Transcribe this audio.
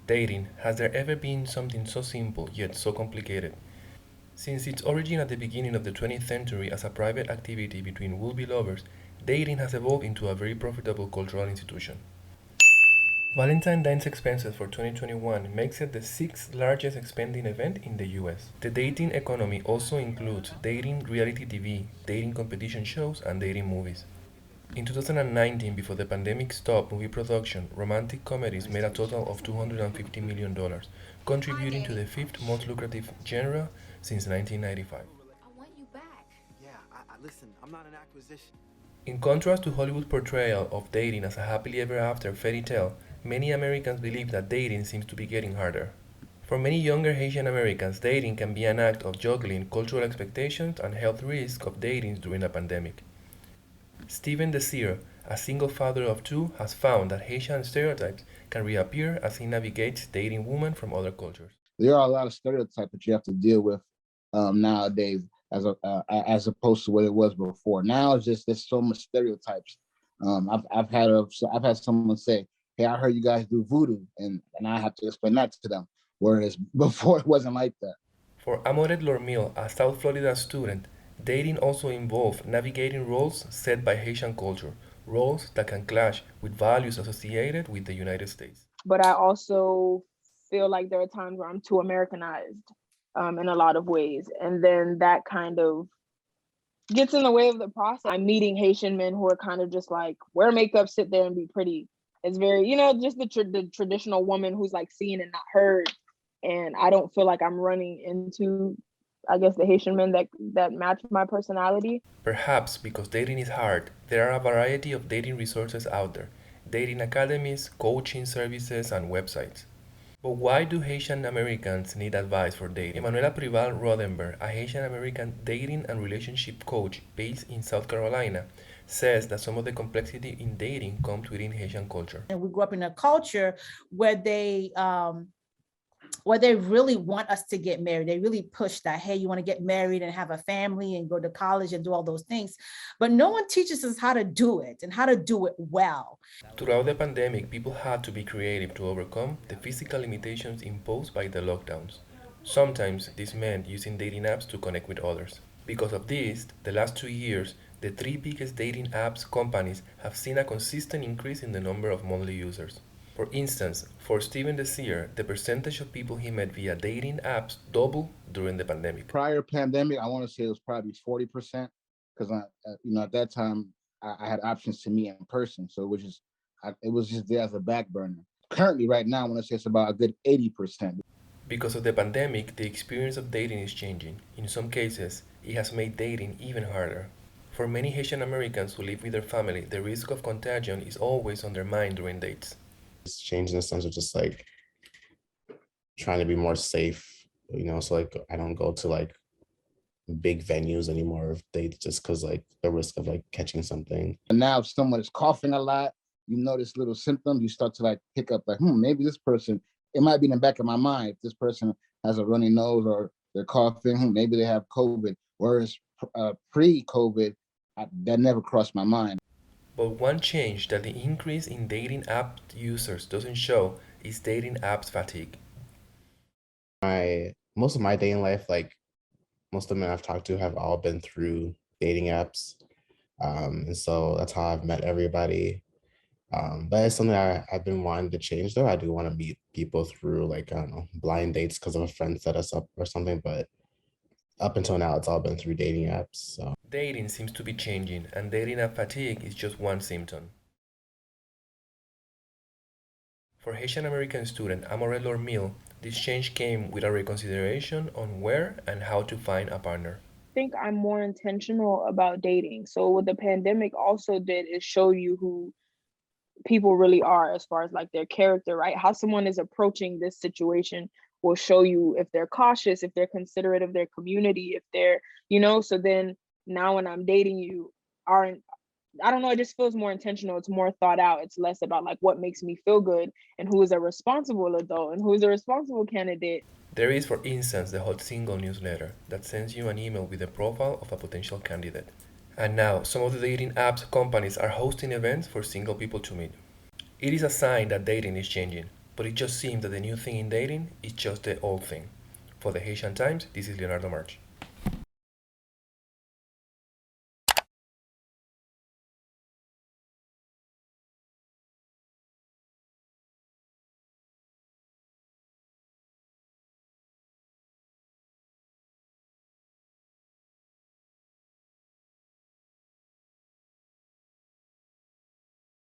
Dating, has there ever been something so simple yet so complicated? Since its origin at the beginning of the 20th century as a private activity between would-be lovers, dating has evolved into a very profitable cultural institution. Valentine's expenses for 2021 makes it the sixth largest spending event in the US. The dating economy also includes dating reality TV, dating competition shows, and dating movies. In 2019, before the pandemic stopped movie production, romantic comedies made a total of $250 million, contributing to the fifth most lucrative genre since 1995. In contrast to Hollywood's portrayal of dating as a happily ever after fairy tale, many Americans believe that dating seems to be getting harder. For many younger Haitian Americans, dating can be an act of juggling cultural expectations and health risks of dating during a pandemic. Stephen Desir, a single father of two, has found that Haitian stereotypes can reappear as he navigates dating women from other cultures. There are a lot of stereotypes that you have to deal with nowadays, as opposed to what it was before. Now it's just there's so much stereotypes. I've had someone say, "Hey, I heard you guys do voodoo," and I have to explain that to them. Whereas before it wasn't like that. For Amoret Lormil, a South Florida student, dating also involves navigating roles set by Haitian culture, roles that can clash with values associated with the United States. But I also feel like there are times where I'm too Americanized in a lot of ways. And then that kind of gets in the way of the process. I'm meeting Haitian men who are kind of just like, wear makeup, sit there and be pretty. It's very, just the traditional woman who's like seen and not heard. And I don't feel like I'm running into, I guess, the Haitian men that match my personality. Perhaps because dating is hard, there are a variety of dating resources out there, dating academies, coaching services, and websites. But why do Haitian Americans need advice for dating? Emanuela Prival Rodenberg, a Haitian American dating and relationship coach based in South Carolina, says that some of the complexity in dating comes within Haitian culture. And we grew up in a culture where they really want us to get married. They really push that, hey, you want to get married and have a family and go to college and do all those things. But no one teaches us how to do it and how to do it well. Throughout the pandemic, people had to be creative to overcome the physical limitations imposed by the lockdowns. Sometimes this meant using dating apps to connect with others. Because of this, the last 2 years, the three biggest dating apps companies have seen a consistent increase in the number of monthly users. For instance, for Steven Desir, the percentage of people he met via dating apps doubled during the pandemic. Prior pandemic, I want to say it was probably 40%, because at that time I had options to meet in person, so it was just there as a back burner. Currently, right now, I want to say it's about a good 80%. Because of the pandemic, the experience of dating is changing. In some cases, it has made dating even harder. For many Haitian Americans who live with their family, the risk of contagion is always on their mind during dates. It's changed in the sense of just like trying to be more safe, so like I don't go to like big venues anymore if they just because like the risk of like catching something. And now if someone is coughing a lot, you notice little symptoms, you start to like pick up like, maybe this person, it might be in the back of my mind, if this person has a runny nose or they're coughing, maybe they have COVID. Whereas pre-COVID, that never crossed my mind. But one change that the increase in dating app users doesn't show is dating apps fatigue. Most of my dating life, like most of the men I've talked to have all been through dating apps. And so that's how I've met everybody. But it's something I've been wanting to change though. I do want to meet people through like, I don't know, blind dates because of a friend set us up or something. But up until now, it's all been through dating apps. So dating seems to be changing, and dating app fatigue is just one symptom. For Haitian American student Amorel Lormil, this change came with a reconsideration on where and how to find a partner. I think I'm more intentional about dating. So what the pandemic also did is show you who people really are as far as like their character, right? How someone is approaching this situation will show you if they're cautious, if they're considerate of their community, if they're, so then now when I'm dating you, I don't know, it just feels more intentional. It's more thought out. It's less about like what makes me feel good and who is a responsible adult and who is a responsible candidate. There is, for instance, the Hot Single newsletter that sends you an email with the profile of a potential candidate. And now, some of the dating apps companies are hosting events for single people to meet. It is a sign that dating is changing. but it just seems that the new thing in dating is just the old thing. For the Haitian Times, this is Leonardo March.